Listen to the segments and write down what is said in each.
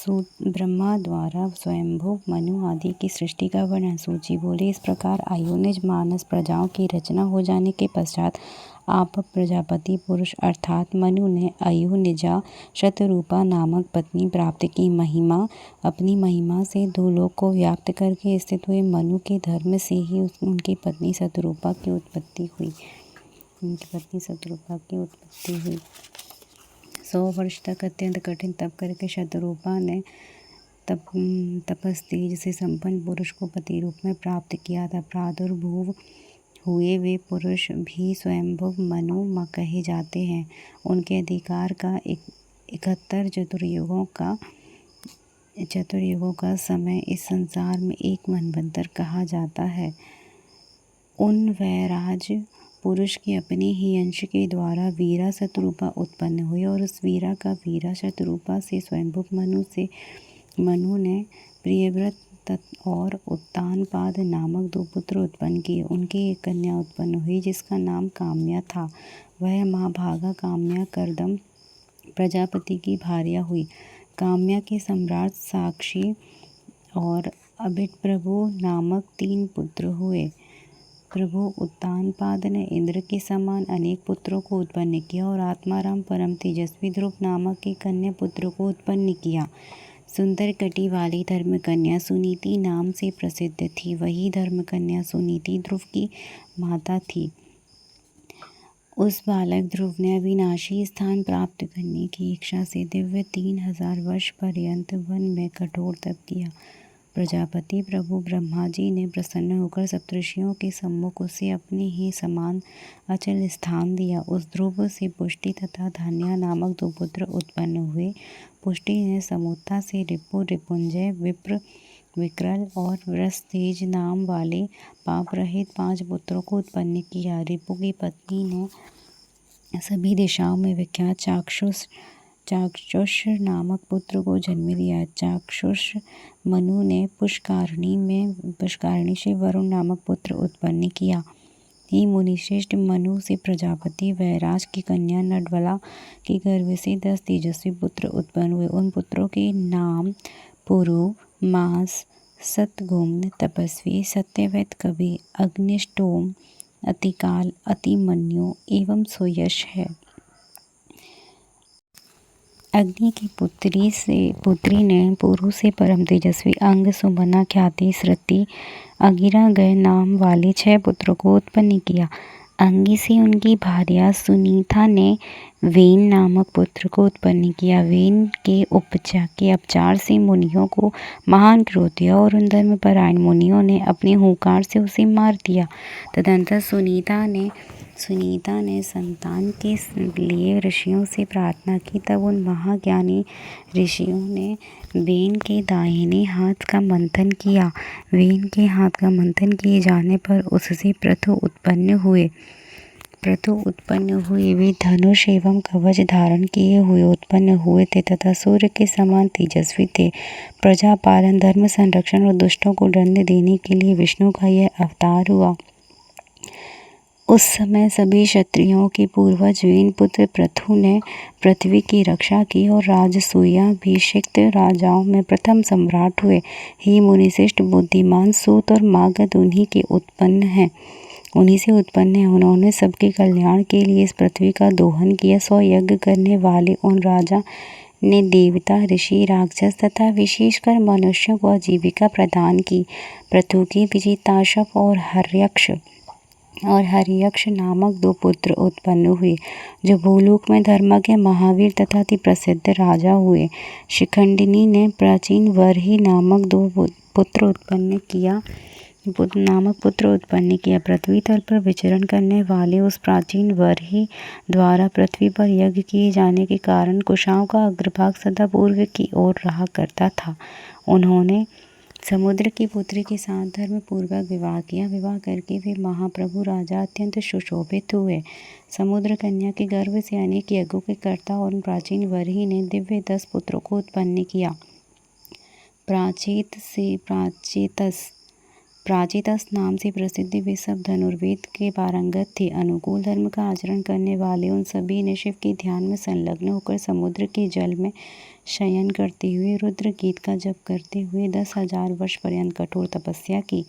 ब्रह्मा द्वारा स्वयंभू मनु आदि की सृष्टि का वर्णन। सूची बोले, इस प्रकार आयुनिज मानस प्रजाओं की रचना हो जाने के पश्चात आप प्रजापति पुरुष अर्थात मनु ने अयुनिजा शतरूपा नामक पत्नी प्राप्त की। अपनी महिमा से दो लोक को व्याप्त करके स्थित हुए मनु के धर्म से ही उनकी पत्नी शतरूपा की उत्पत्ति हुई। 100 वर्ष तक अत्यंत कठिन तप करके शतरूपा ने तपस्तेज से संपन्न पुरुष को पति रूप में प्राप्त किया था। प्रादुर्भूव हुए वे पुरुष भी स्वयंभुव मनु कहे जाते हैं। उनके अधिकार का 71 चतुर्युगों का समय इस संसार में एक मनवंतर कहा जाता है। उन वैराज पुरुष के अपने ही अंश के द्वारा वीरा शतरूपा उत्पन्न हुई और उस वीरा शतरूपा से स्वयंभुव मनु ने प्रियव्रत और उत्तानपाद नामक 2 पुत्र उत्पन्न किए। उनकी एक कन्या उत्पन्न हुई जिसका नाम काम्या था। वह महाभागा काम्या करदम प्रजापति की भार्या हुई। काम्या के सम्राट साक्षी और अबिट प्रभु नामक 3 पुत्र हुए। प्रभु उत्तानपाद ने इंद्र के समान अनेक पुत्रों को उत्पन्न किया और आत्माराम परम तेजस्वी ध्रुव नामक एक अन्य पुत्र को उत्पन्न किया। सुंदर कटी वाली धर्मकन्या सुनीति नाम से प्रसिद्ध थी। वही धर्मकन्या सुनीति ध्रुव की माता थी। उस बालक ध्रुव ने अविनाशी स्थान प्राप्त करने की इच्छा से दिव्य 3000 वर्ष पर्यंत वन में कठोर तप किया। प्रजापति प्रभु ब्रह्मा जी ने प्रसन्न होकर सप्तर्षियों के सम्मुख उसे अपने ही समान अचल स्थान दिया। उस ध्रुव से पुष्टि तथा धन्या नामक 2 पुत्र उत्पन्न हुए। पुष्टि ने समोत्था से रिपु, रिपुंजय, विप्र, विक्रल और वृषतेज नाम वाले पाप रहित 5 पुत्रों को उत्पन्न किया। रिपु की पत्नी ने सभी दिशाओं में विख्यात चाक्षुष नामक पुत्र को जन्म दिया। चाक्षुष मनु ने पुष्कारणी से वरुण नामक पुत्र उत्पन्न किया। हे मुनिश्रेष्ठ, मनु से प्रजापति वैराज की कन्या नडवला के गर्भ से 10 तेजस्वी पुत्र उत्पन्न हुए। उन पुत्रों के नाम पुरु, मास, सतगुम्न, तपस्वी, सत्यव्रत, कवि, अग्निष्टोम, अतिकाल, अतिमन्यु एवं सुयश है। अग्नि की पुत्री ने पुरु से परम तेजस्वी अंग, सुमना, ख्याति, श्रुति, अगिरा, गय नाम वाले 6 पुत्रों को उत्पन्न किया। अंगी से उनकी भार्या सुनीता ने वेन नामक पुत्र को उत्पन्न किया। वेन के अपचार से मुनियों को महान क्रोध दिया और उन धर्मपरायण मुनियों ने अपने हुंकार से उसे मार दिया। तदंतर सुनीता ने संतान के लिए ऋषियों से प्रार्थना की। तब उन महाज्ञानी ऋषियों ने वेन के दाहिने हाथ का मंथन किया। वेन के हाथ का मंथन किए जाने पर उससे प्रथु उत्पन्न हुए। वे धनुष एवं कवच धारण किए हुए उत्पन्न हुए थे तथा सूर्य के समान तेजस्वी थे। प्रजा पालन, धर्म संरक्षण और दुष्टों को दंड देने के लिए विष्णु का यह अवतार हुआ। उस समय सभी क्षत्रियों के पूर्वज वेन पुत्र प्रथु ने पृथ्वी की रक्षा की और राजसूयाभिषिक्त राजाओं में प्रथम सम्राट हुए। हे मुनिश्रेष्ठ, बुद्धिमान सूत और मागध उन्हीं से उत्पन्न है। उन्होंने सबके कल्याण के लिए इस पृथ्वी का दोहन किया। 100 यज्ञ करने वाले उन राजा ने देवता, ऋषि, राक्षस तथा विशेषकर मनुष्यों को आजीविका प्रदान की। पृथु के विजिताशव और हर्यक्ष नामक 2 पुत्र उत्पन्न हुए जो भूलोक में धर्मज्ञ, महावीर तथा अति प्रसिद्ध राजा हुए। शिखंडिनी ने प्राचीन वर्ही नामक 2 पुत्र उत्पन्न किया। पृथ्वी तल पर विचरण करने वाले उस प्राचीन वर्ही द्वारा पृथ्वी पर यज्ञ किए जाने के कारण कुशाओं का अग्रभाग सदा पूर्व की ओर रहा करता था। उन्होंने समुद्र की पुत्री के साथ धर्म पूर्वक विवाह किया। विवाह करके वे महाप्रभु राजा अत्यंत सुशोभित हुए। समुद्र कन्या के गर्भ से अनेक यज्ञों के कर्ता और प्राचीन वर्ही ने दिव्य 10 पुत्रों को उत्पन्न किया। प्राचेतस प्राचीतस नाम से प्रसिद्ध वे सब धनुर्वेद के पारंगत थे। अनुकूल धर्म का आचरण करने वाले उन सभी ने शिव के ध्यान में संलग्न होकर समुद्र के जल में शयन करते हुए रुद्र गीत का जप करते हुए 10,000 वर्ष पर्यंत कठोर तपस्या की।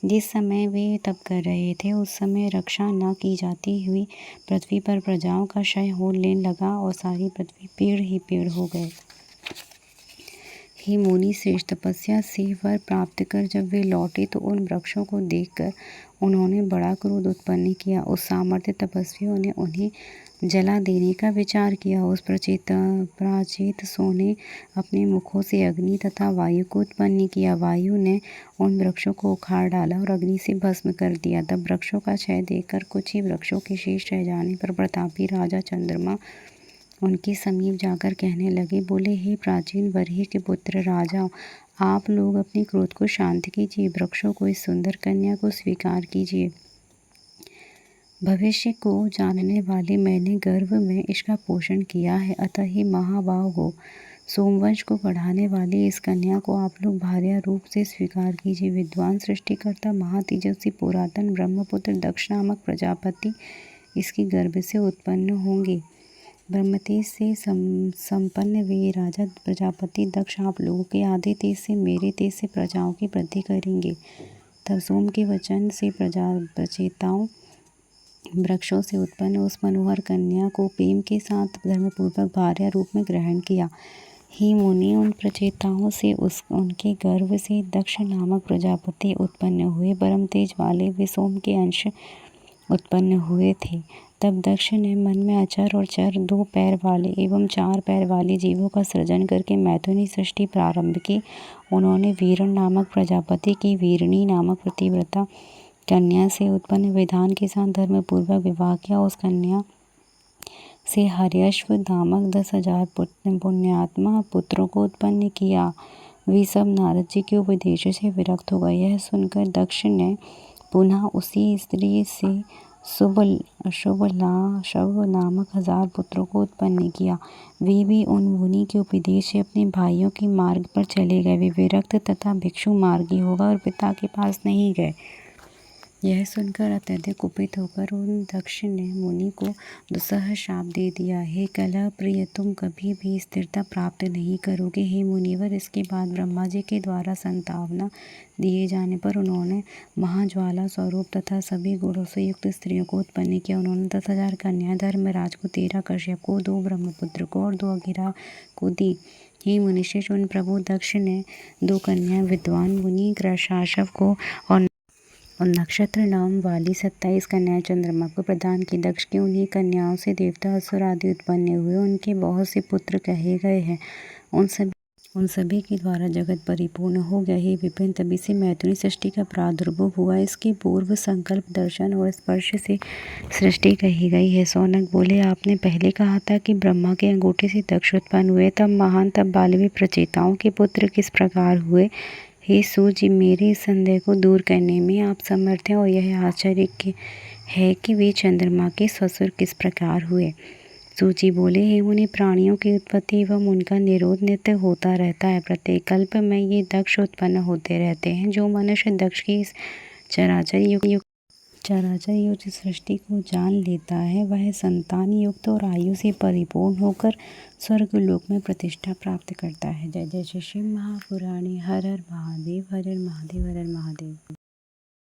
जिस समय वे तप कर रहे थे उस समय रक्षा न की जाती हुई पृथ्वी पर प्रजाओं का क्षय होने लगा और सारी पृथ्वी पेड़ ही पेड़ हो गए। हे मुनि श्रेष्ठ, तपस्या से वर प्राप्त कर जब वे लौटे तो उन वृक्षों को देखकर उन्होंने बड़ा क्रोध उत्पन्न किया। उस सामर्थ्य तपस्वियों ने उन्हें जला देने का विचार किया। उस प्राचेतसों ने अपने मुखों से अग्नि तथा वायु को उत्पन्न किया। वायु ने उन वृक्षों को उखाड़ डाला और अग्नि से भस्म कर दिया। तब वृक्षों का क्षय देखकर कुछ ही वृक्षों के शेष रह जाने पर प्रतापी राजा चंद्रमा उनके समीप जाकर कहने लगे, बोले, हे प्राचीन वरही के पुत्र राजाओं, आप लोग अपने क्रोध को शांत कीजिए, वृक्षों को इस सुंदर कन्या को स्वीकार कीजिए। भविष्य को जानने वाले मैंने गर्भ में इसका पोषण किया है, अतः ही महाभाव हो, सोमवंश को बढ़ाने वाली इस कन्या को आप लोग भार्या रूप से स्वीकार कीजिए। विद्वान सृष्टिकर्ता महातेजस्वी पुरातन ब्रह्मपुत्र दक्ष नामक प्रजापति इसके गर्भ से उत्पन्न होंगे। ब्रह्मतेज से संपन्न वे राजा प्रजापति दक्ष आप लोगों के आधे तेज से मेरे तेज से प्रजाओं की वृद्धि करेंगे। तब सोम के वचन से प्रचेताओं वृक्षों से उत्पन्न उस मनोहर कन्या को प्रेम के साथ धर्मपूर्वक भार्या रूप में ग्रहण किया। हे मुनि, उन प्रचेताओं से उनके गर्भ से दक्ष नामक प्रजापति उत्पन्न हुए। परम तेज वाले वे सोम के अंश उत्पन्न हुए थे। तब दक्ष ने मन में अचर और चर 2 पैर वाले एवं 4 पैर वाले जीवों का सृजन करके मैथुनी सृष्टि प्रारंभ की। उन्होंने वीरण नामक प्रजापति की वीरणी नामक पतिव्रता कन्या से उत्पन्न विधान के साथ धर्मपूर्वक विवाह किया। उस कन्या से हर्यश्व नामक 10,000 पुण्यात्मा पुत्रों को उत्पन्न किया। वे सब नारद जी के उपदेश से विरक्त हो गए। यह सुनकर दक्ष ने पुनः उसी स्त्री से शुभ नामक 1000 पुत्रों को उत्पन्न किया। वे भी उन मुनि के उपदेश से अपने भाइयों के मार्ग पर चले गए। वे विरक्त तथा भिक्षु मार्गी होगा और पिता के पास नहीं गए। यह सुनकर अत्यधिक कुपित होकर उन दक्ष ने मुनि को दुस्सह शाप दे दिया। हे कलह प्रिय, तुम कभी भी स्थिरता प्राप्त नहीं करोगे। हे मुनिवर, इसके बाद ब्रह्मा जी के द्वारा संतावना दिए जाने पर उन्होंने महाज्वाला स्वरूप तथा सभी गुणों से युक्त स्त्रियों को उत्पन्न किया। उन्होंने 10,000 कन्या धर्मराज को, 13 कश्यप को, 2 ब्रह्मपुत्र को और 2 अंगिरा को दी। हे मुनिश्रेष्ठ, उन प्रभु दक्ष ने 2 कन्या विद्वान मुनि कृशाशव को और नक्षत्र नाम वाली 27 कन्याएं चंद्रमा को प्रदान की। दक्ष की उन्हीं कन्याओं से देवता असुर आदि उत्पन्न हुए। उनके बहुत से पुत्र कहे गए हैं। उन सभी के द्वारा जगत परिपूर्ण हो गया। हे विपिन, तभी से मैथुनी सृष्टि का प्रादुर्भाव हुआ। इसके पूर्व संकल्प, दर्शन और स्पर्श से सृष्टि कही गई है। सौनक बोले, आपने पहले कहा था कि ब्रह्मा के अंगूठे से दक्ष उत्पन्न हुए, तब महान तप वाले वे प्रचेताओं के पुत्र किस प्रकार हुए। हे सूर्य, मेरे इस संदेह को दूर करने में आप समर्थ हैं और यह आश्चर्य है कि वे चंद्रमा के ससुर किस प्रकार हुए। सूची बोले, हे मुनि, प्राणियों की उत्पत्ति एवं उनका निरोध नित्य होता रहता है। प्रत्येक कल्प में ये दक्ष उत्पन्न होते रहते हैं। जो मनुष्य दक्ष की इस चराचर युक्त सृष्टि को जान लेता है, वह संतान युक्त और आयु से परिपूर्ण होकर स्वर्गलोक में प्रतिष्ठा प्राप्त करता है। जय जय श्री शिव महापुराणे। हर हर महादेव, हर हर महादेव, हर हर महादेव।